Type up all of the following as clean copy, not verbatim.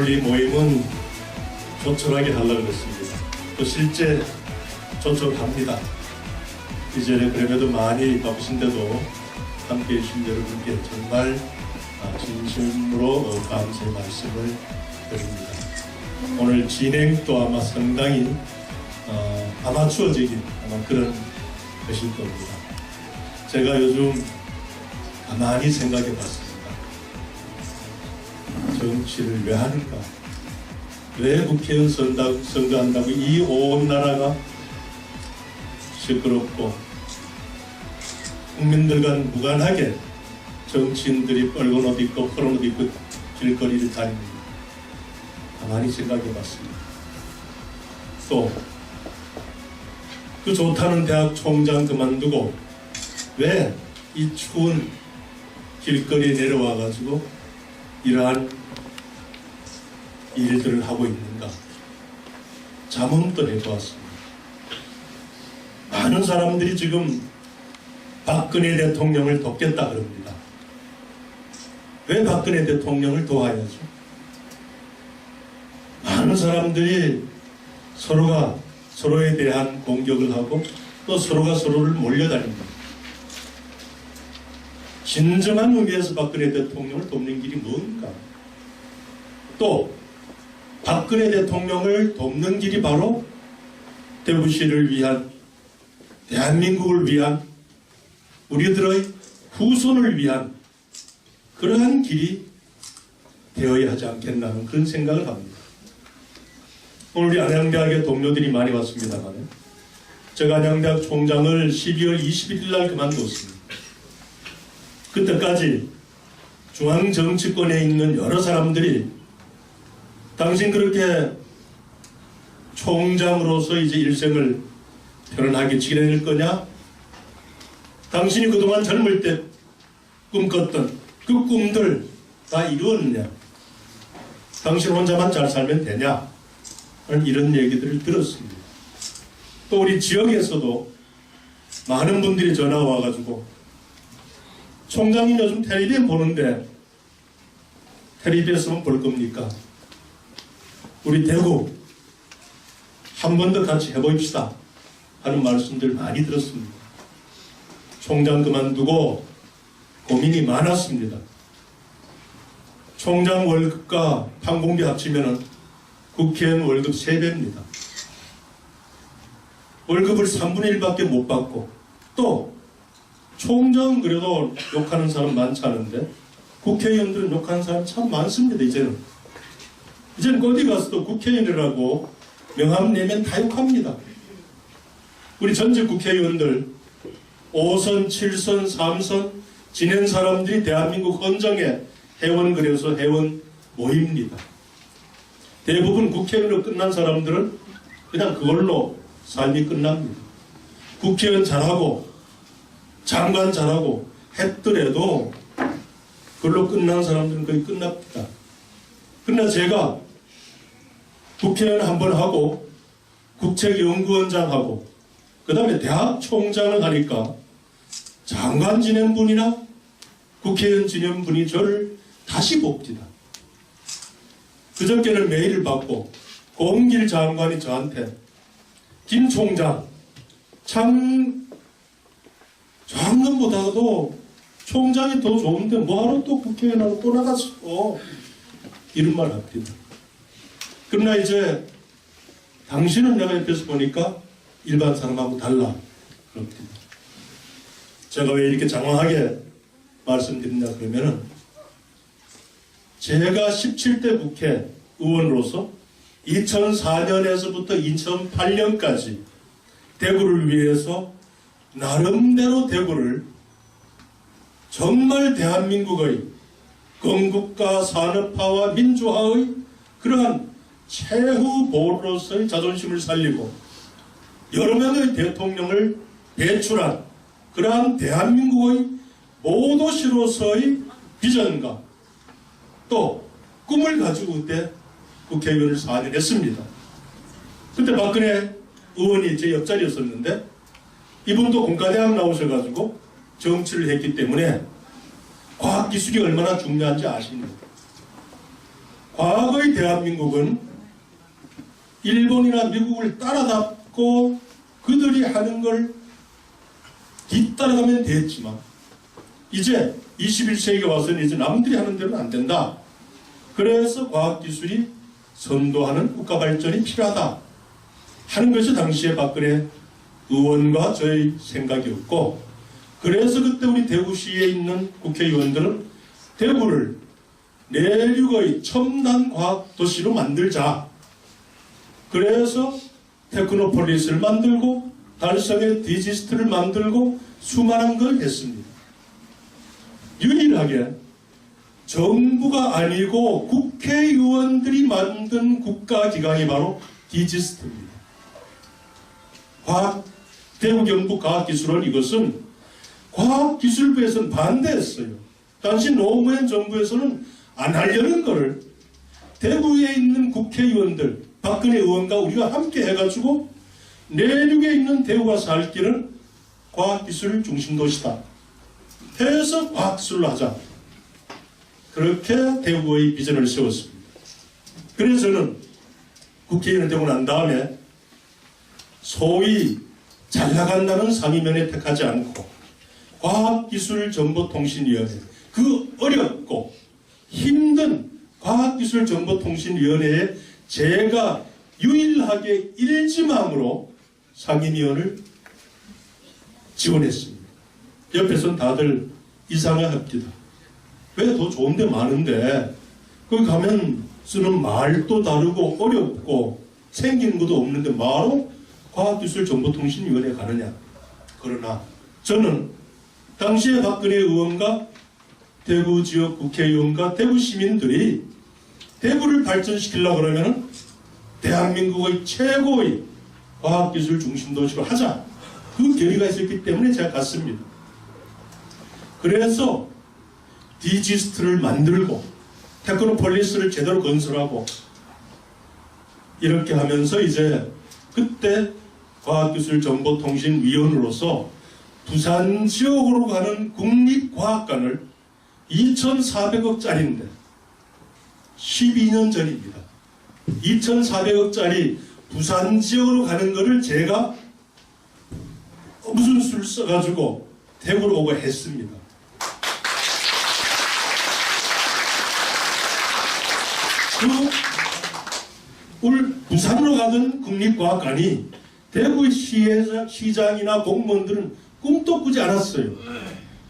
오늘 이 모임은 조촐하게 하려고 했습니다. 또 실제 조촐합니다. 이전에 그래도 많이 바쁘신데도 함께해 주신 여러분께 정말 진심으로 감사의 말씀을 드립니다. 오늘 진행도 아마 상당히 아마추어적인 그런 것일 겁니다. 제가 요즘 가만히 생각해 봤습니다. 정치를 왜 하는가? 왜 국회의원 선거한다고 이 온 나라가 시끄럽고 국민들과 무관하게 정치인들이 빨간 옷 입고 파란 옷 입고 길거리를 다닙니다. 가만히 생각해 봤습니다. 또 그 좋다는 대학 총장 그만두고 왜 이 추운 길거리에 내려와 가지고 이러한 일들을 하고 있는가 자문도 해보았습니다. 많은 사람들이 지금 박근혜 대통령을 돕겠다 그럽니다. 왜 박근혜 대통령을 도와야죠? 많은 사람들이 서로가 서로에 대한 공격을 하고 또 서로가 서로를 몰려다닙니다. 진정한 의미에서 박근혜 대통령을 돕는 길이 뭔가? 또 박근혜 대통령을 돕는 길이 바로 대구시를 위한, 대한민국을 위한, 우리들의 후손을 위한 그러한 길이 되어야 하지 않겠나는 그런 생각을 합니다. 오늘 우리 안양대학의 동료들이 많이 왔습니다만 제가 안양대학 총장을 12월 21일 날 그만뒀습니다. 그때까지 중앙정치권에 있는 여러 사람들이 당신 그렇게 총장으로서 이제 일생을 편안하게 지내낼 거냐? 당신이 그동안 젊을 때 꿈꿨던 그 꿈들 다 이루었느냐? 당신 혼자만 잘 살면 되냐? 이런 얘기들을 들었습니다. 또 우리 지역에서도 많은 분들이 전화 와가지고 총장님 요즘 텔레비전 보는데 텔레비전에서만 볼 겁니까? 우리 대구 한 번 더 같이 해보입시다 하는 말씀들 많이 들었습니다. 총장 그만두고 고민이 많았습니다. 총장 월급과 판공비 합치면 국회의원 월급 3배입니다. 월급을 3분의 1밖에 못 받고 또 총장은 그래도 욕하는 사람 많지 않은데 국회의원들은 욕하는 사람 참 많습니다. 이제는 어디 가서도 국회의원이라고 명함 내면 다 욕합니다. 우리 전직 국회의원들 5선, 7선, 3선 지낸 사람들이 대한민국 헌정에 회원 그래서 회원 모입니다. 대부분 국회의원으로 끝난 사람들은 그냥 그걸로 삶이 끝납니다. 국회의원 잘하고 장관 잘하고 했더라도 그걸로 끝난 사람들은 거의 끝납니다. 그러나 제가 국회의원 한번 하고 국책연구원장 하고 그 다음에 대학 총장을 하니까 장관 지낸 분이나 국회의원 지낸 분이 저를 다시 봅니다. 그저께는 메일을 받고 고은길 장관이 저한테 김 총장 참 장관보다도 총장이 더 좋은데 뭐하러 또 국회의원하고 또 나갔어 이런 말 합니다. 그러나 이제 당신은 내가 옆에서 보니까 일반 사람하고 달라 그럽니다. 제가 왜 이렇게 장황하게 말씀드리냐 그러면은 제가 17대 국회 의원으로서 2004년에서부터 2008년까지 대구를 위해서 나름대로 대구를 정말 대한민국의 건국과 산업화와 민주화의 그러한 최후 보루로서의 자존심을 살리고 여러 명의 대통령을 배출한 그러한 대한민국의 모도시로서의 비전과 또 꿈을 가지고 그때 국회의원을 4년 했습니다. 그때 박근혜 의원이 제 옆자리였었는데 이분도 공과대학 나오셔가지고 정치를 했기 때문에 과학기술이 얼마나 중요한지 아십니다. 과거의 대한민국은 일본이나 미국을 따라잡고 그들이 하는 걸 뒤따라가면 됐지만 이제 21세기가 와서는 이제 남들이 하는 대로는 안 된다. 그래서 과학기술이 선도하는 국가발전이 필요하다 하는 것이 당시에 박근혜 의원과 저의 생각이었고, 그래서 그때 우리 대구시에 있는 국회의원들은 대구를 내륙의 첨단 과학 도시로 만들자. 그래서 테크노폴리스를 만들고 달성의 디지스트를 만들고 수많은 걸 했습니다. 유일하게 정부가 아니고 국회의원들이 만든 국가기관이 바로 디지스트입니다. 대구경북과학기술원, 이것은 과학기술부에서는 반대했어요. 당시 노무현 정부에서는 안 하려는 것을 대구에 있는 국회의원들, 박근혜 의원과 우리가 함께 해가지고 내륙에 있는 대구가 살 길은 과학기술 중심도시다 해서 과학기술로 하자. 그렇게 대구의 비전을 세웠습니다. 그래서 저는 국회의원이 되고 난 다음에 소위 잘 나간다는 상임위원회 택하지 않고 과학기술정보통신위원회, 그 어렵고 힘든 과학기술정보통신위원회에 제가 유일하게 일지망으로 상임위원을 지원했습니다. 옆에서는 다들 이상을 합니다. 왜 더 좋은 데 많은데 거기 가면 쓰는 말도 다르고 어렵고 생기는 것도 없는데 바로 과학기술정보통신위원회에 가느냐. 그러나 저는 당시에 박근혜 의원과 대구 지역 국회의원과 대구 시민들이 대구를 발전시키려고 그러면 대한민국의 최고의 과학기술 중심도시로 하자. 그 결의가 있었기 때문에 제가 갔습니다. 그래서 디지스트를 만들고 테크노폴리스를 제대로 건설하고 이렇게 하면서 이제 그때 과학기술정보통신위원으로서 부산 지역으로 가는 국립과학관을 2,400억짜리인데 12년 전입니다. 2,400억짜리 부산 지역으로 가는 거를 제가 무슨 수를 써가지고 대구로 오고 했습니다. 부산으로 가던 국립과학관이 대구 시장이나 공무원들은 꿈도 꾸지 않았어요.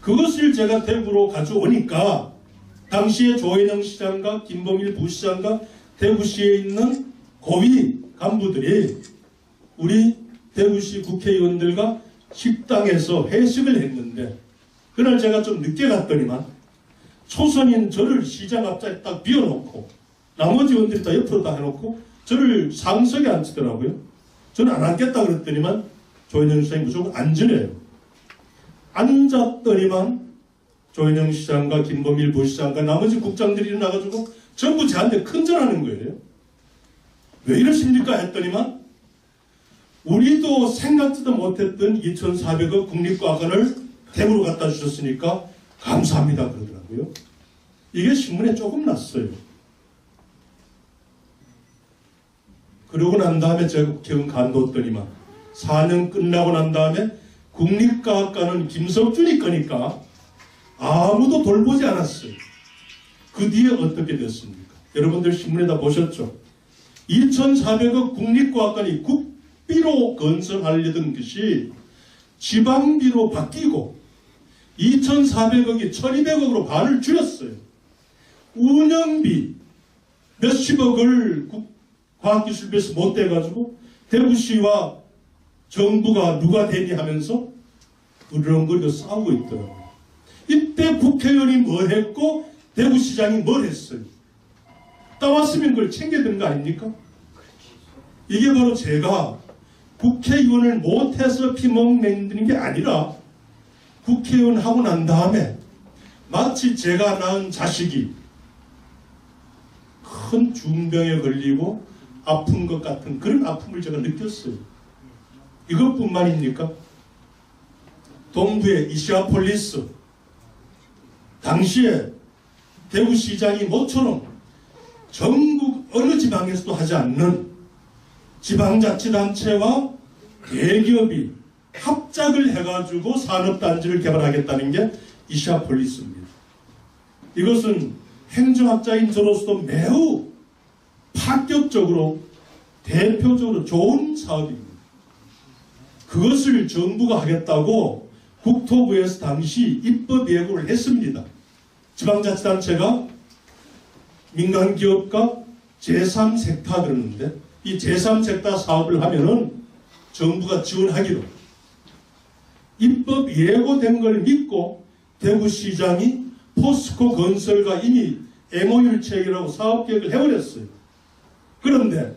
그것을 제가 대구로 가져오니까 당시에 조혜영 시장과 김범일 부시장과 대구시에 있는 고위 간부들이 우리 대구시 국회의원들과 식당에서 회식을 했는데, 그날 제가 좀 늦게 갔더니만 초선인 저를 시장 앞자리에 딱 비워놓고 나머지 의원들이 다 옆으로 다 해놓고 저를 상석에 앉히더라고요. 저는 안 앉겠다 그랬더니만 조혜영 시장이 무조건 앉으래요. 앉았더니만 조혜영 시장과 김범일 부시장과 나머지 국장들이 일어나가지고 전부 저한테 큰절하는 거예요. 왜 이러십니까 했더니만 우리도 생각지도 못했던 2,400억 국립과학관을 대구로 갖다 주셨으니까 감사합니다 그러더라고요. 이게 신문에 조금 났어요. 그러고 난 다음에 제가 국회의원 간뒀더니만 4년 끝나고 난 다음에 국립과학관은 김석준이 거니까 아무도 돌보지 않았어요. 그 뒤에 어떻게 됐습니까? 여러분들 신문에 다 보셨죠? 2,400억 국립과학관이 국비로 건설하려던 것이 지방비로 바뀌고 2,400억이 1,200억으로 반을 줄였어요. 운영비 몇십억을 과학기술부에서 못 대가지고 대구시와 정부가 누가 되니 하면서 으르렁거리고 싸우고 있더라고요. 이때 국회의원이 뭘 했고 대구시장이 뭘 했어요. 따왔으면 그걸 챙겨야 되는 거 아닙니까? 이게 바로 제가 국회의원을 못해서 피멍맹드는 게 아니라 국회의원 하고 난 다음에 마치 제가 낳은 자식이 큰 중병에 걸리고 아픈 것 같은 그런 아픔을 제가 느꼈어요. 이것뿐만입니까? 동부의 이시아폴리스 당시에 대구시장이 모처럼 전국 어느 지방에서도 하지 않는 지방자치단체와 대기업이 합작을 해가지고 산업단지를 개발하겠다는 게 이시아폴리스입니다. 이것은 행정학자인 저로서도 매우 파격적으로 대표적으로 좋은 사업입니다. 그것을 정부가 하겠다고 국토부에서 당시 입법 예고를 했습니다. 지방자치단체가 민간기업과 제3섹터 그러는데 이 제3섹터 사업을 하면은 정부가 지원하기로 입법 예고된 걸 믿고 대구시장이 포스코 건설과 이미 MOU 체결하고 사업계획을 해버렸어요. 그런데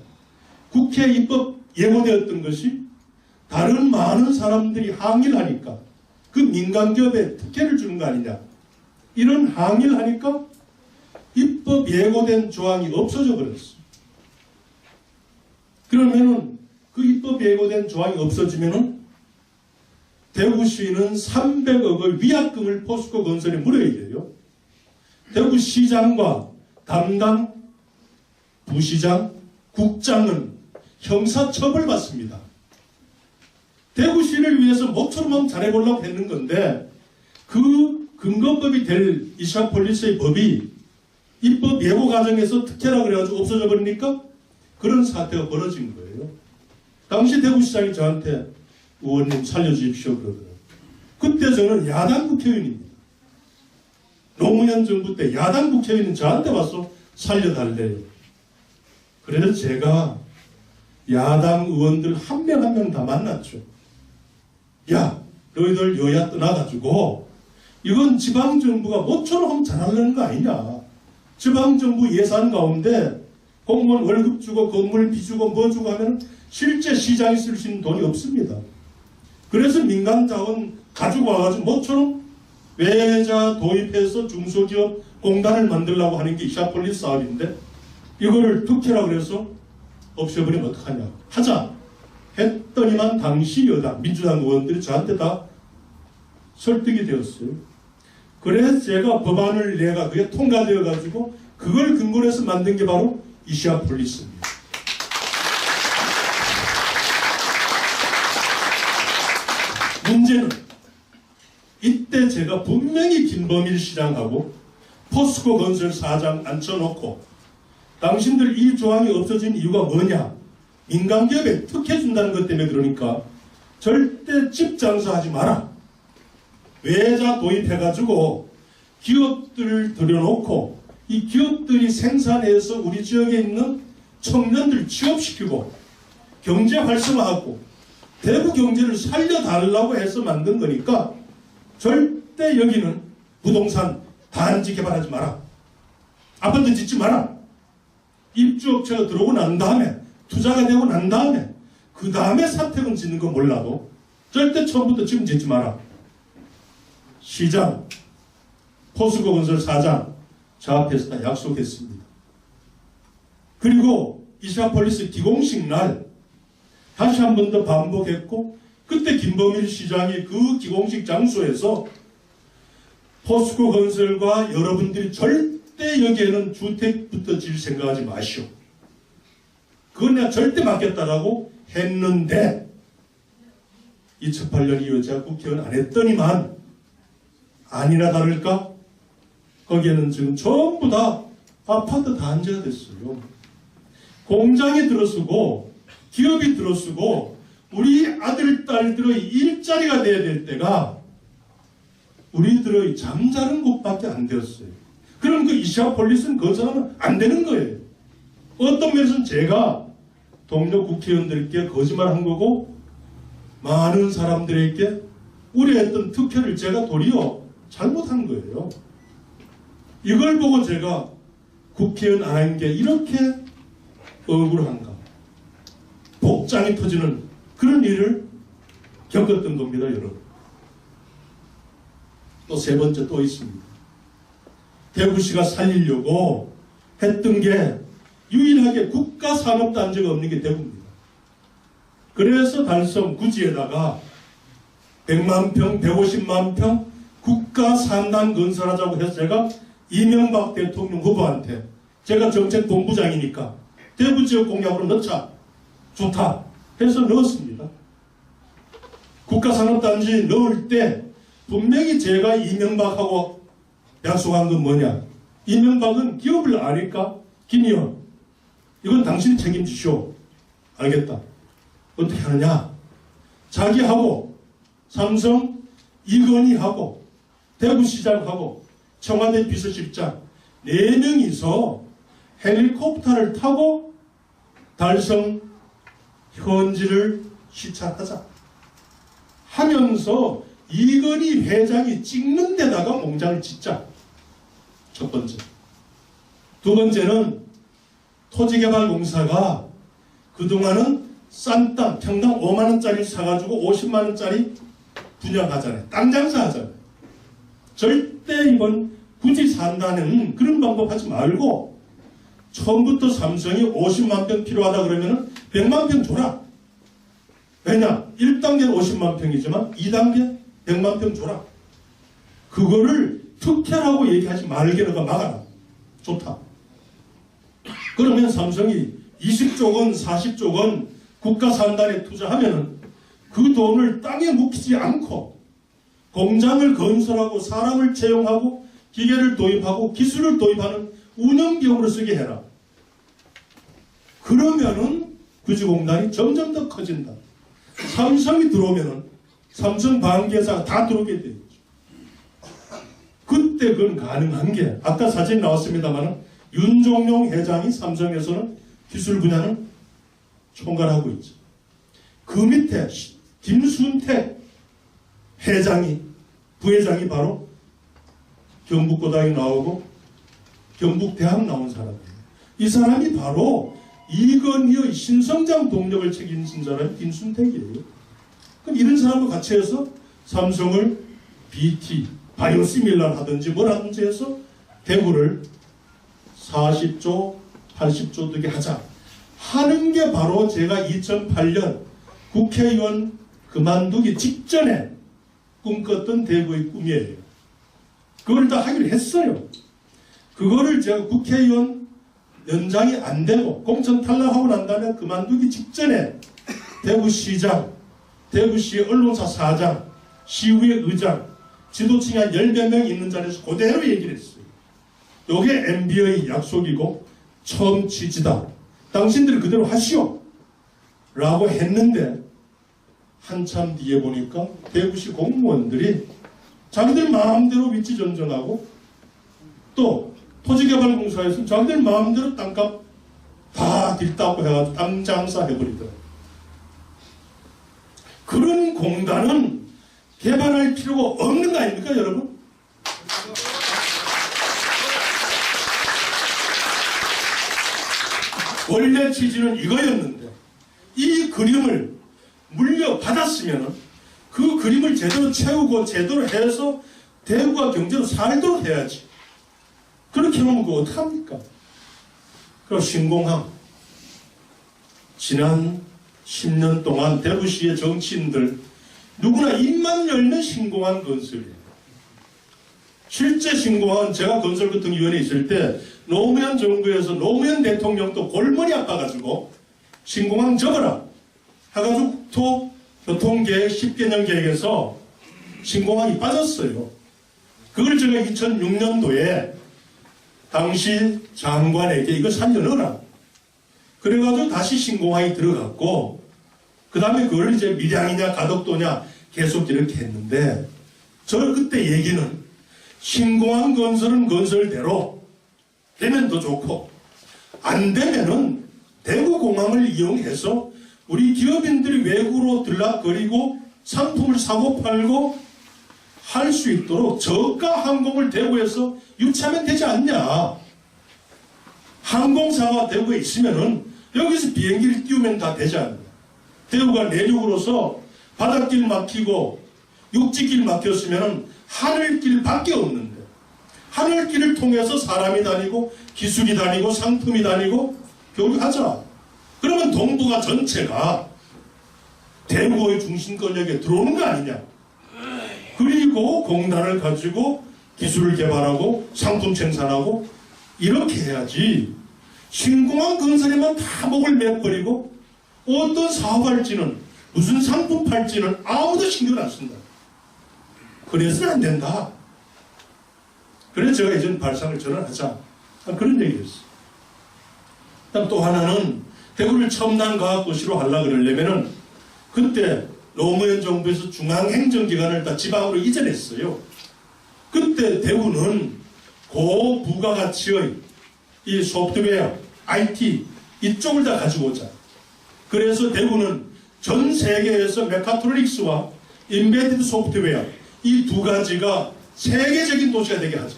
국회 입법 예고되었던 것이 다른 많은 사람들이 항의를 하니까 그 민간기업에 특혜를 주는 거 아니냐, 이런 항의를 하니까 입법 예고된 조항이 없어져 버렸어요. 그러면은 그 입법 예고된 조항이 없어지면은 대구시는 300억의 위약금을 포스코 건설에 물어야 돼요. 대구시장과 담당 부시장, 국장은 형사처벌 받습니다. 대구시를 위해서 모처럼 잘해보려고 했는 건데 그 근거법이 될 이시아폴리스의 법이 입법 예고 과정에서 특혜라 그래가지고 없어져 버리니까 그런 사태가 벌어진 거예요. 당시 대구시장이 저한테 의원님 살려주십시오 그러더라고요. 그때 저는 야당 국회의원입니다. 노무현 정부 때 야당 국회의원은 저한테 와서 살려달래요. 그래서 제가 야당 의원들 한 명 한 명 다 만났죠. 야, 너희들 여야 떠나가지고 이건 지방정부가 모처럼 하면 잘하려는 거 아니냐. 지방정부 예산 가운데 공무원 월급 주고 건물비 주고 뭐 주고 하면 실제 시장이 쓸 수 있는 돈이 없습니다. 그래서 민간자원 가지고 와가지고 모처럼 외자 도입해서 중소기업 공단을 만들려고 하는 게 이시아폴리스 사업인데 이거를 특혜라고 그래서 없애버리면 어떡하냐. 하자 했더니만 당시 여당 민주당 의원들이 저한테 다 설득이 되었어요. 그래서 제가 법안을 내가 그게 통과되어 가지고 그걸 근거로 해서 만든 게 바로 이시아폴리스입니다. 문제는 이때 제가 분명히 김범일 시장하고 포스코 건설 사장 앉혀놓고 당신들 이 조항이 없어진 이유가 뭐냐, 민간기업에 특혜 준다는 것 때문에 그러니까 절대 집 장사하지 마라. 외자 도입해가지고 기업들을 들여놓고 이 기업들이 생산해서 우리 지역에 있는 청년들 취업시키고 경제 활성화하고 대구 경제를 살려달라고 해서 만든 거니까 절대 여기는 부동산 단지 개발하지 마라. 아파트 짓지 마라. 입주업체가 들어오고 난 다음에 투자가 되고 난 다음에 그 다음에 사택은 짓는 건 몰라도 절대 처음부터 지금 짓지 마라. 시장, 포스코 건설 사장 저 앞에서 다 약속했습니다. 그리고 이시아폴리스 기공식 날 다시 한 번 더 반복했고 그때 김범일 시장이 그 기공식 장소에서 포스코 건설과 여러분들이 절대 여기에는 주택부터 질 생각하지 마시오. 그건 내가 절대 맡겠다라고 했는데 2008년 이후 제가 국회의원 안 했더니만 아니나 다를까 거기에는 지금 전부 다 아파트 단지가 됐어요. 공장이 들어서고 기업이 들어서고 우리 아들 딸들의 일자리가 돼야 될 때가 우리들의 잠자는 곳밖에 안 되었어요. 그럼 그 이시아폴리스는 건설하면 안 되는 거예요. 어떤 면에서는 제가 동료 국회의원들께 거짓말한 거고 많은 사람들에게 우려했던 특혜를 제가 도리어 잘못한 거예요. 이걸 보고 제가 국회의원 안 한 게 이렇게 억울한가. 복장이 터지는 그런 일을 겪었던 겁니다, 여러분. 또 세 번째 또 있습니다. 대구시가 살리려고 했던 게 유일하게 국가산업단지가 없는 게 대구입니다. 그래서 달성 구지에다가 100만 평, 150만 평 국가산단 건설하자고 해서 제가 이명박 대통령 후보한테 제가 정책본부장이니까 대구 지역 공약으로 넣자. 좋다. 해서 넣었습니다. 국가산업단지 넣을 때 분명히 제가 이명박하고 약속한 건 뭐냐. 이명박은 기업을 아니까 김의원 이건 당신이 책임지시오. 알겠다. 어떻게 하느냐. 자기하고 삼성 이건희하고 대구시장하고 청와대 비서실장 4명이서 헬리콥터를 타고 달성 현지를 시찰하자 하면서 이건희 회장이 찍는 데다가 몽장을 짓자. 첫 번째. 두 번째는 토지개발공사가 그동안은 싼 땅, 평당 5만원짜리 사가지고 50만원짜리 분양하잖아요. 땅 장사하잖아요. 절대 이건 굳이 산다는 그런 방법 하지 말고 처음부터 삼성이 50만 평 필요하다 그러면 100만 평 줘라. 왜냐? 1단계는 50만 평이지만 2단계 100만 평 줘라. 그거를 특혜라고 얘기하지 말게 너가 막아라. 좋다. 그러면 삼성이 20조 원, 40조 원 국가산단에 투자하면은 그 돈을 땅에 묵히지 않고 공장을 건설하고 사람을 채용하고 기계를 도입하고 기술을 도입하는 운영비용으로 쓰게 해라. 그러면은 구지공단이 점점 더 커진다. 삼성이 들어오면은 삼성 반개사가 다 들어오게 되죠. 그때 그건 가능한 게 아까 사진 나왔습니다만 윤종용 회장이 삼성에서는 기술 분야는 총괄하고 있죠. 그 밑에 김순택 회장이 부회장이 바로 경북고등학교 나오고 경북대학 나온 사람이에요. 이 사람이 바로 이건희의 신성장 동력을 책임진 사람이 김순택이에요. 그럼 이런 사람과 같이 해서 삼성을 BT, 바이오시밀러 하든지 뭘 하든지 해서 대구를 40조, 80조 되게 하자 하는 게 바로 제가 2008년 국회의원 그만두기 직전에 꿈꿨던 대구의 꿈이에요. 그걸 다 하기로 했어요. 그거를 제가 국회의원 연장이 안 되고 공천 탈락하고 난 다음에 그만두기 직전에 대구시장, 대구시 언론사 사장, 시의회 의장, 지도층이 한 10몇 명 있는 자리에서 그대로 얘기를 했어요. 이게 MB의 약속이고 처음 취지다. 당신들이 그대로 하시오. 라고 했는데 한참 뒤에 보니까 대구시 공무원들이 자기들 마음대로 위치 전전하고 또 토지개발공사에서 자기들 마음대로 땅값 다 딜따고 해가지고 땅 장사 해버리더라고요. 그런 공단은 개발할 필요가 없는 거 아닙니까, 여러분? 원래 취지는 이거였는데 이 그림을 물려받았으면 그 그림을 제대로 채우고 제대로 해서 대구가 경제로 살도록 해야지. 그렇게 하면 그거 어떡합니까? 그리고 신공항 지난 10년 동안 대구시의 정치인들 누구나 입만 열면 신공항 건설이에요. 실제 신공항은 제가 건설교통위원회에 있을 때 노무현 정부에서 노무현 대통령도 골머리 아파가지고 신공항 접어라 해가지고 교통계획 10개년 계획에서 신공항이 빠졌어요. 그걸 제가 2006년도에 당시 장관에게 이거 살려넣어라. 그래가지고 다시 신공항이 들어갔고 그 다음에 그걸 이제 밀양이냐 가덕도냐 계속 이렇게 했는데 저 그때 얘기는 신공항 건설은 건설대로 되면 더 좋고 안 되면은 대구공항을 이용해서 우리 기업인들이 외국으로 들락거리고 상품을 사고 팔고 할 수 있도록 저가 항공을 대구에서 유치하면 되지 않냐. 항공사가 대구에 있으면은 여기서 비행기를 띄우면 다 되지 않냐. 대구가 내륙으로서 바닷길 막히고 육지길 막혔으면은 하늘길밖에 없는데 하늘길을 통해서 사람이 다니고 기술이 다니고 상품이 다니고 교류하자. 그러면 동북아 전체가 대구의 중심권역에 들어오는 거 아니냐. 그리고 공단을 가지고 기술을 개발하고 상품 생산하고 이렇게 해야지 신공항 건설에만 다 목을 매버리고 어떤 사업할지는 무슨 상품 팔지는 아무도 신경 안 쓴다. 그래서는 안 된다. 그래서 제가 이전 발상을 전환하자. 그런 얘기였어요. 그다음 또 하나는 대구를 첨단 과학도시로 하려고 그러려면은 그때 노무현 정부에서 중앙행정기관을 다 지방으로 이전했어요. 그때 대구는 고부가가치의 이 소프트웨어, IT 이쪽을 다 가지고 오자. 그래서 대구는 전 세계에서 메카트로닉스와 인베디드 소프트웨어 이 두 가지가 세계적인 도시가 되게 하자.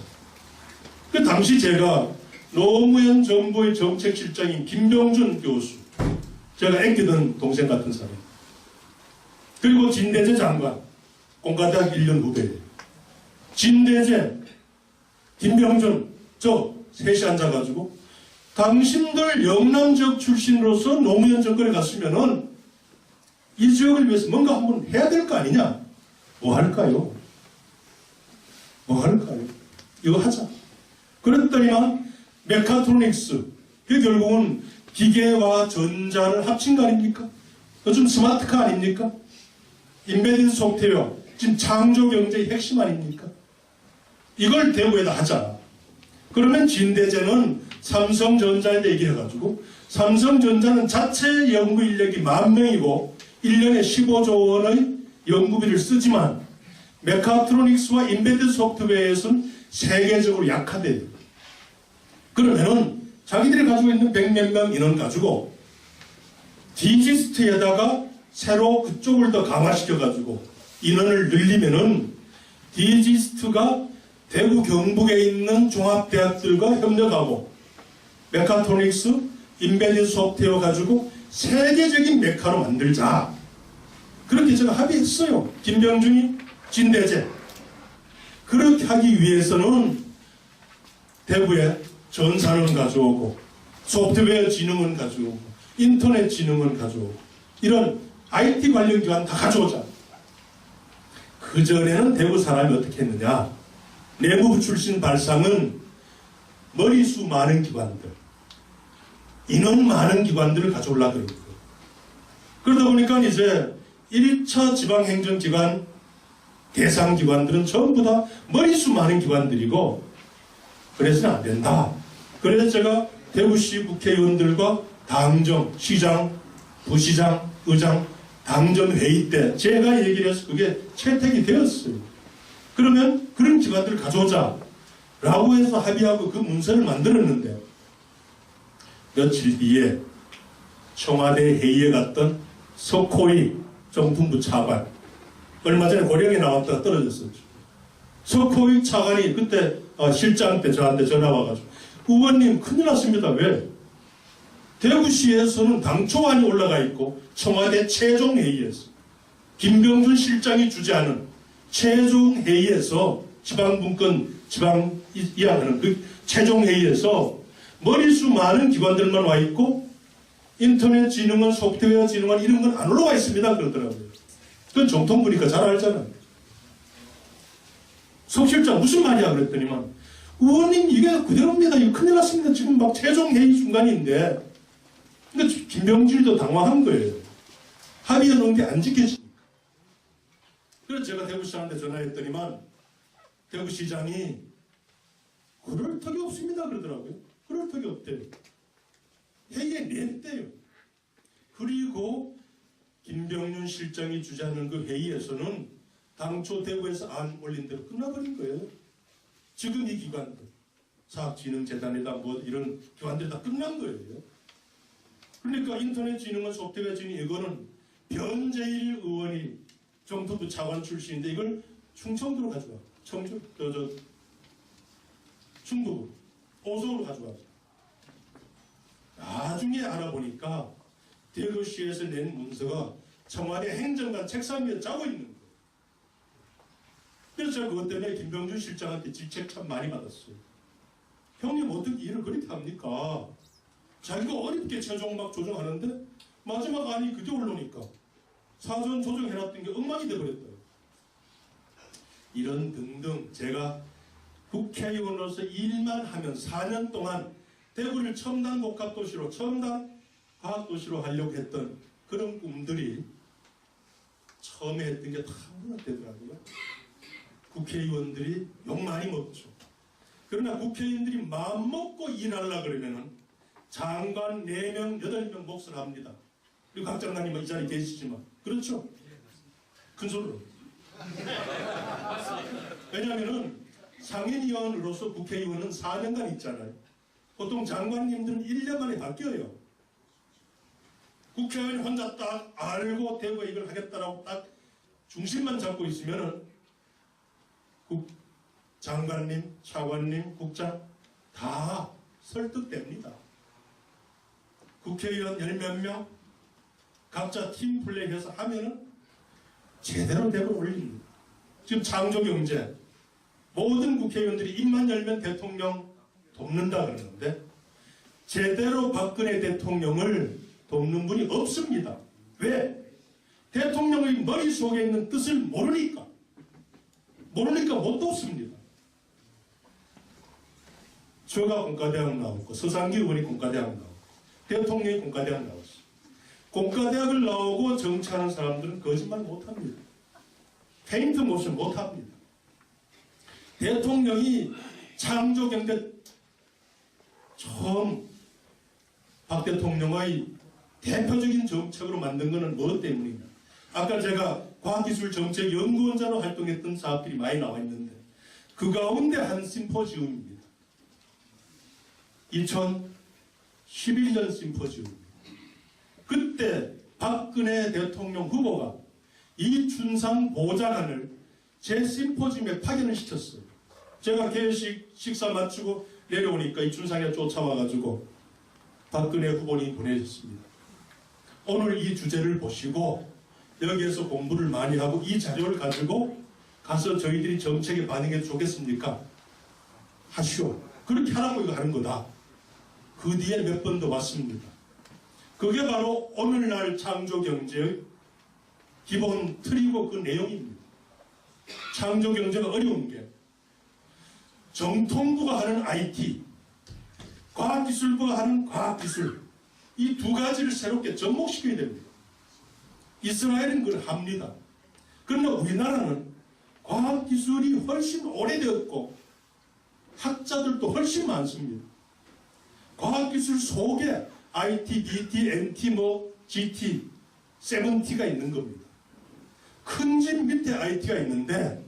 그 당시 제가 노무현 정부의 정책실장인 김병준 교수, 제가 아끼던 동생 같은 사람, 그리고 진대재 장관, 공과대학 1년 후배예요. 진대재, 김병준, 저 셋이 앉아가지고 당신들 영남 지역 출신으로서 노무현 정권에 갔으면은 이 지역을 위해서 뭔가 한번 해야 될 거 아니냐? 뭐 할까요? 뭐 할까요? 이거 하자. 그랬더니만 메카트로닉스, 그 결국은 기계와 전자를 합친 거 아닙니까? 요즘 스마트카 아닙니까? 인베디드 소프트웨어, 지금 창조 경제의 핵심 아닙니까? 이걸 대구에다 하자. 그러면 진대재는 삼성전자에 얘기해가지고 삼성전자는 자체 연구 인력이 10,000명이고 1년에 15조 원의 연구비를 쓰지만 메카트로닉스와 인베디드 소프트웨어에서는 세계적으로 약하대요. 그러면은 자기들이 가지고 있는 100몇 명 인원 가지고 디지스트에다가 새로 그쪽을 더 강화시켜가지고 인원을 늘리면은 디지스트가 대구 경북에 있는 종합대학들과 협력하고 메카트로닉스, 인베디드 소프트웨어 가지고 세계적인 메카로 만들자. 그렇게 제가 합의했어요. 김병준이, 진대재. 그렇게 하기 위해서는 대구에 전산은 가져오고 소프트웨어 진흥은 가져오고 인터넷 진흥은 가져오고 이런 IT 관련 기관 다 가져오자. 그전에는 대구 사람이 어떻게 했느냐. 내부부 출신 발상은 머리수 많은 기관들, 인원 많은 기관들을 가져오려고 그러는 거예요. 그러다 보니까 이제 1차 지방행정기관 대상 기관들은 전부 다 머리수 많은 기관들이고 그래서는 안 된다. 그래서 제가 대구시 국회의원들과 당정, 시장, 부시장, 의장, 당정 회의 때 제가 얘기를 해서 그게 채택이 되었어요. 그러면 그런 기관들을 가져오자 라고 해서 합의하고 그 문서를 만들었는데 며칠 뒤에 청와대 회의에 갔던 석호의 정품부 차관, 얼마 전에 고령에 나왔다가 떨어졌었죠. 석호의 차관이 그때 실장 때 저한테 전화 와가지고 의원님 큰일 났습니다. 왜? 대구시에서는 당초안이 올라가 있고 청와대 최종회의에서 김병준 실장이 주재하는 최종회의에서 지방분권 지방 이양하는 그 최종회의에서 머리수 많은 기관들만 와 있고 인터넷 진흥원, 소프트웨어 진흥원 이런 건 안 올라와 있습니다. 그러더라고요. 그건 정통부니까 잘 알잖아요. 석 실장 무슨 말이야 그랬더니만 의원님 이게 그대로입니다. 이거 큰일 났습니다. 지금 막 최종회의 중간인데 그러니까 김병준도 당황한 거예요. 합의해 놓은 게 안 지켜지니까. 그래서 제가 대구시장한테 전화했더니만 대구시장이 그럴 턱이 없습니다 그러더라고요. 그럴 턱이 없대요. 회의에 냈대요. 그리고 김병준 실장이 주재하는 그 회의에서는 당초 대구에서 안 올린 대로 끝나버린 거예요. 지금 이 기관들, 사학진흥재단이다 뭐 이런 기관들 다 끝난 거예요. 그러니까 인터넷 진흥원, 소프트웨어 진흥 이거는 변재일 의원이 정부부 차관 출신인데 이걸 충청도로 가져와. 충북, 오송으로 가져와. 나중에 알아보니까 대구시에서 낸 문서가 청와대 행정관 책상 위에 짜고 있는 거예요. 그래서 제가 그것 때문에 김병준 실장한테 질책 참 많이 받았어요. 형님 어떻게 일을 그렇게 합니까? 자기가 어렵게 최종 막 조정하는데 마지막 안이 그게 올라오니까 사전 조정해놨던 게 엉망이 돼버렸다. 이런 등등 제가 국회의원으로서 일만 하면 4년 동안 대구를 첨단 복합도시로, 첨단 과학도시로 하려고 했던 그런 꿈들이 처음에 했던 게 다 무너뜨리더라고요. 국회의원들이 욕 많이 먹죠. 그러나 국회의원들이 마음먹고 일하려고 그러면은 장관 4명, 8명 몫을 합니다. 그리고 각 장관님은 이 자리에 계시지만. 그렇죠? 큰 소리로. 왜냐하면은 상임위원으로서 국회의원은 4년간 있잖아요. 보통 장관님들은 1년 만에 바뀌어요. 국회의원이 혼자 딱 알고 대구에 이걸 하겠다라고 딱 중심만 잡고 있으면은 장관님, 차관님, 국장 다 설득됩니다. 국회의원 10몇 명 각자 팀 플레이해서 하면은 제대로 대구를 올립니다. 지금 창조경제 모든 국회의원들이 입만 열면 대통령 돕는다 그러는데 제대로 박근혜 대통령을 돕는 분이 없습니다. 왜? 대통령의 머릿속에 있는 뜻을 모르니까 못 돕습니다. 저가 공과대학 나왔고 서상기 의원이 공과대학 나왔고 대통령이 공과대학 나왔어요. 공과대학을 나오고 정치하는 사람들은 거짓말 못합니다. 페인트 모션 못합니다. 대통령이 창조경제 처음 박 대통령의 대표적인 정책으로 만든 것은 무엇 때문이냐. 아까 제가 과학기술정책연구원자로 활동했던 사업들이 많이 나와 있는데 그 가운데 한 심포지움입니다. 2011년 심포지움입니다. 그때 박근혜 대통령 후보가 이춘상 보좌관을 제 심포지움에 파견을 시켰어요. 제가 개회식 식사 마치고 내려오니까 이춘상이 쫓아와가지고 박근혜 후보님이 보내셨습니다. 오늘 이 주제를 보시고 여기에서 공부를 많이 하고 이 자료를 가지고 가서 저희들이 정책에 반영해도 좋겠습니까? 하시오. 그렇게 하라고 이거 하는 거다. 그 뒤에 몇 번 더 왔습니다. 그게 바로 오늘날 창조경제의 기본 틀이고 그 내용입니다. 창조경제가 어려운 게 정통부가 하는 IT, 과학기술부가 하는 과학기술 이 두 가지를 새롭게 접목시켜야 됩니다. 이스라엘은 그걸 합니다. 그러나 우리나라는 과학기술이 훨씬 오래되었고 학자들도 훨씬 많습니다. 과학기술 속에 IT, DT, NT, GT, 7T가 있는 겁니다. 큰 집 밑에 IT가 있는데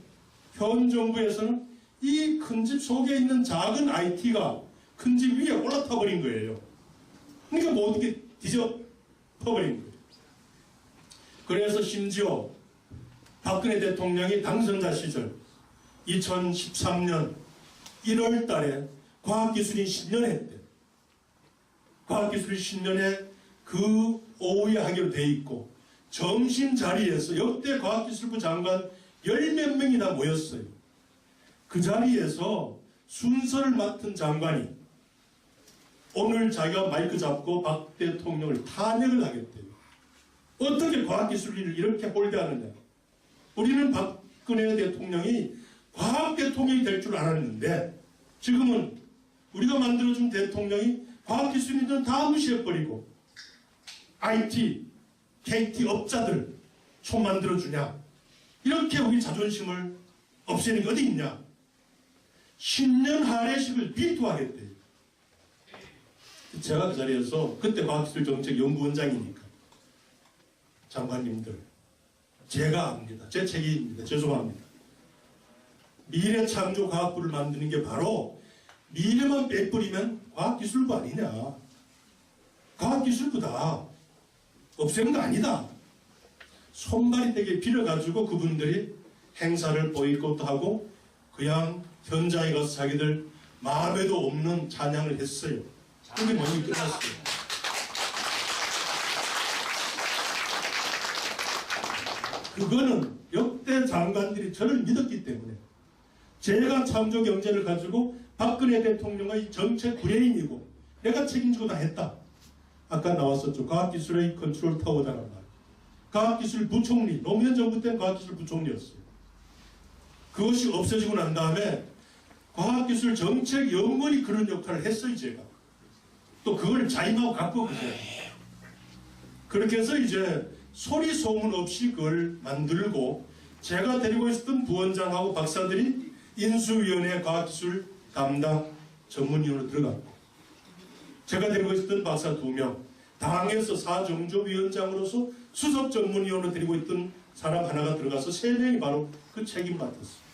현 정부에서는 이 큰 집 속에 있는 작은 IT가 큰 집 위에 올라타 버린 거예요. 그러니까 뭐 어떻게 뒤져버린 거예요. 그래서 심지어 박근혜 대통령이 당선자 시절 2013년 1월 달에 과학기술인 신년회 때 과학기술인 신년회 그 오후에 하기로 돼 있고 점심 자리에서 역대 과학기술부 장관 10몇 명이 다 모였어요. 그 자리에서 순서를 맡은 장관이 오늘 자기가 마이크 잡고 박 대통령을 탄핵을 하겠대요. 어떻게 과학기술인을 이렇게 홀대하느냐. 우리는 박근혜 대통령이 과학 대통령이 될 줄 알았는데 지금은 우리가 만들어준 대통령이 과학기술인들은 다 무시해버리고 IT, KT 업자들 손 만들어주냐. 이렇게 우리 자존심을 없애는 게 어디 있냐. 신년 할애식을 비토하겠대요. 제가 그 자리에서 그때 과학기술정책연구원장이니까 장관님들 제가 압니다. 제 책임입니다. 죄송합니다. 미래창조과학부를 만드는 게 바로 미래만 빼버리면 과학기술부 아니냐. 과학기술부다. 없애는 거 아니다. 손발이 되게 빌어가지고 그분들이 행사를 보이콧도 하고 그냥 현장에 가서 자기들 마음에도 없는 찬양을 했어요. 그게 먼저 끝났어요. 그거는 역대 장관들이 저를 믿었기 때문에 제가 창조경제를 가지고 박근혜 대통령의 정책 브레인이고 내가 책임지고 다 했다. 아까 나왔었죠. 과학기술의 컨트롤 타워다라는 말. 과학기술 부총리, 노무현 정부 때는 과학기술 부총리였어요. 그것이 없어지고 난 다음에 과학기술 정책연구원이 그런 역할을 했어요. 제가. 또 그걸 자임하고 갖고 그래요. 그렇게 해서 이제 소리 소문 없이 그걸 만들고 제가 데리고 있었던 부원장하고 박사들이 인수위원회 과학기술 담당 전문위원으로 들어갔고 제가 데리고 있었던 박사 2명 당에서 사정조위원장으로서 수석 전문위원으로 데리고 있던 사람 하나가 들어가서 3명이 바로 그 책임 맡았어요.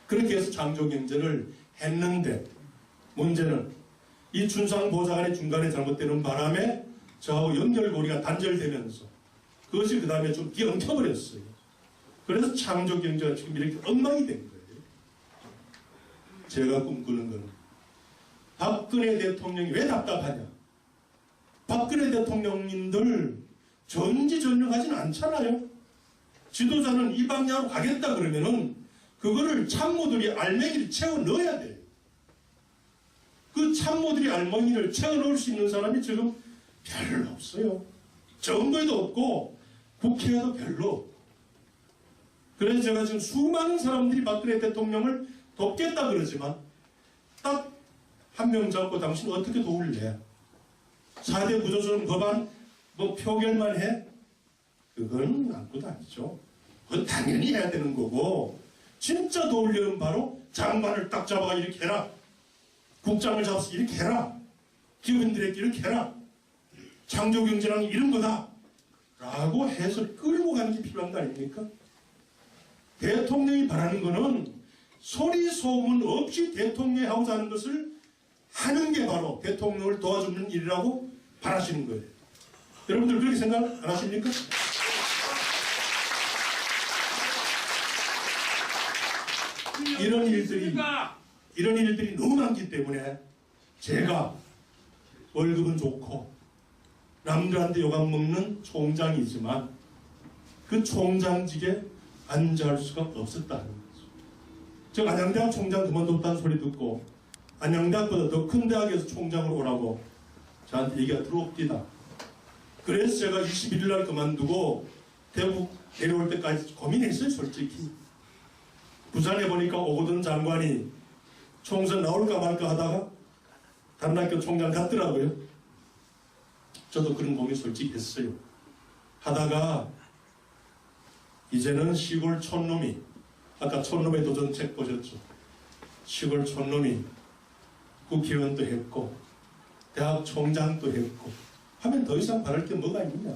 그렇게 해서 창조경제를 했는데 문제는 이 춘상보좌관이 중간에 잘못되는 바람에 저하고 연결고리가 단절되면서 그것이 그 다음에 좀 엉켜버렸어요. 그래서 창조경제가 지금 이렇게 엉망이 된 거예요. 제가 꿈꾸는 거는 박근혜 대통령이 왜 답답하냐. 박근혜 대통령님들 전지전능하지는 않잖아요. 지도자는 이 방향으로 가겠다 그러면은 그거를 참모들이 알맹이를 채워 넣어야 돼요. 그 참모들이 알맹이를 채워 넣을 수 있는 사람이 지금 별로 없어요. 정부에도 없고 국회에도 별로 없고. 그래서 제가 지금 수많은 사람들이 박근혜 대통령을 돕겠다 그러지만 딱 한 명 잡고 당신 어떻게 도울래? 4대 구조조정 법안 뭐 표결만 해? 그건 아무것도 아니죠. 그건 당연히 해야 되는 거고 진짜 도우려면 바로 장관을 딱 잡아가 이렇게 해라. 국장을 잡아서 이렇게 해라. 기업인들에게 이렇게 해라. 창조경제란 이런 거다. 라고 해서 끌고 가는 게 필요한 거 아닙니까? 대통령이 바라는 거는 소리 소문 없이 대통령이 하고자 하는 것을 하는 게 바로 대통령을 도와주는 일이라고 바라시는 거예요. 여러분들 그렇게 생각 안 하십니까? 이런 일들이 너무 많기 때문에 제가 월급은 좋고 남들한테 욕안 먹는 총장이지만 그 총장직에 앉아할 수가 없었다는 거죠. 저 안양대학 총장 그만뒀다는 소리 듣고 안양대학보다 더 큰 대학에서 총장으로 오라고 저한테 얘기가 들어옵니다. 그래서 제가 21일 날 그만두고 대북 내려올 때까지 고민했어요. 솔직히 부산에 보니까 오거돈 장관이 총선 나올까 말까 하다가 다른 학교 총장 갔더라고요. 저도 그런 고민 솔직히 했어요. 하다가 이제는 시골 촌놈이 아까 촌놈의 도전책 보셨죠? 시골 촌놈이 국회의원도 했고 대학 총장도 했고 하면 더 이상 바랄 게 뭐가 있냐.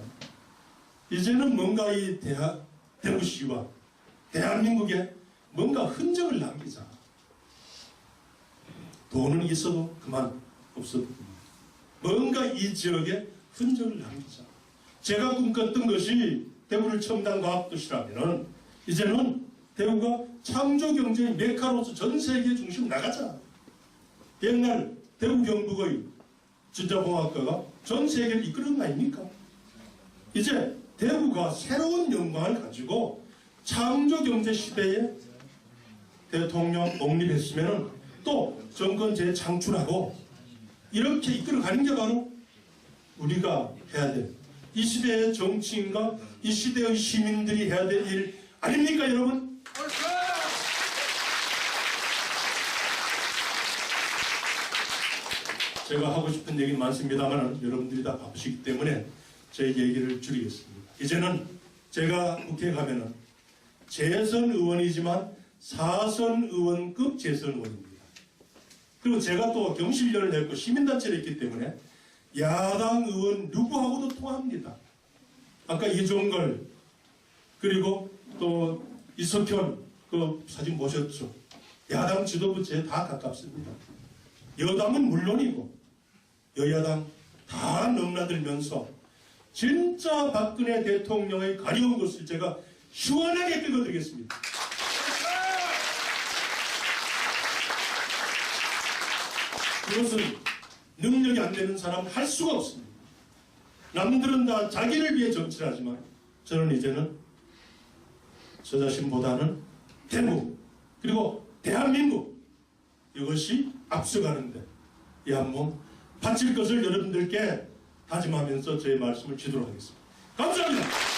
이제는 뭔가 이 대구시와 대한민국에 뭔가 흔적을 남기자. 돈은 있어도 그만 없어도 그만. 뭔가 이 지역에 흔적을 남기자. 제가 꿈꿨던 것이 대구를 첨단 과학도시라면 이제는 대구가 창조경제의 메카로서 전 세계 중심 나가자. 옛날 대구 경북의 진자공학과가 전 세계를 이끄는 거 아닙니까? 이제 대구가 새로운 영광을 가지고 창조경제 시대에 대통령 옹립했으면 또 정권 재창출하고 이렇게 이끌어가는 게 바로 우리가 해야 될 이 시대의 정치인과 이 시대의 시민들이 해야 될 일 아닙니까 여러분? 제가 하고 싶은 얘기는 많습니다만 여러분들이 다 바쁘시기 때문에 제 얘기를 줄이겠습니다. 이제는 제가 국회에 가면은 재선 의원이지만 4선 의원급 재선 의원입니다. 그리고 제가 또 경실련을 냈고 시민단체를 했기 때문에 야당 의원 누구하고도 통합니다. 아까 이종걸 그리고 또 이석현 그 사진 보셨죠? 야당 지도부에 다 가깝습니다. 여당은 물론이고 여야당 다 넘나들면서 진짜 박근혜 대통령의 가려운 것을 제가 시원하게 긁어드리겠습니다. 그것은 능력이 안 되는 사람은 할 수가 없습니다. 남들은 다 자기를 위해 정치를 하지만 저는 이제는 저 자신보다는 대구 그리고 대한민국 이것이 앞서가는데 이 한 몸 바칠 것을 여러분들께 다짐하면서 제 말씀을 지도록 하겠습니다. 감사합니다.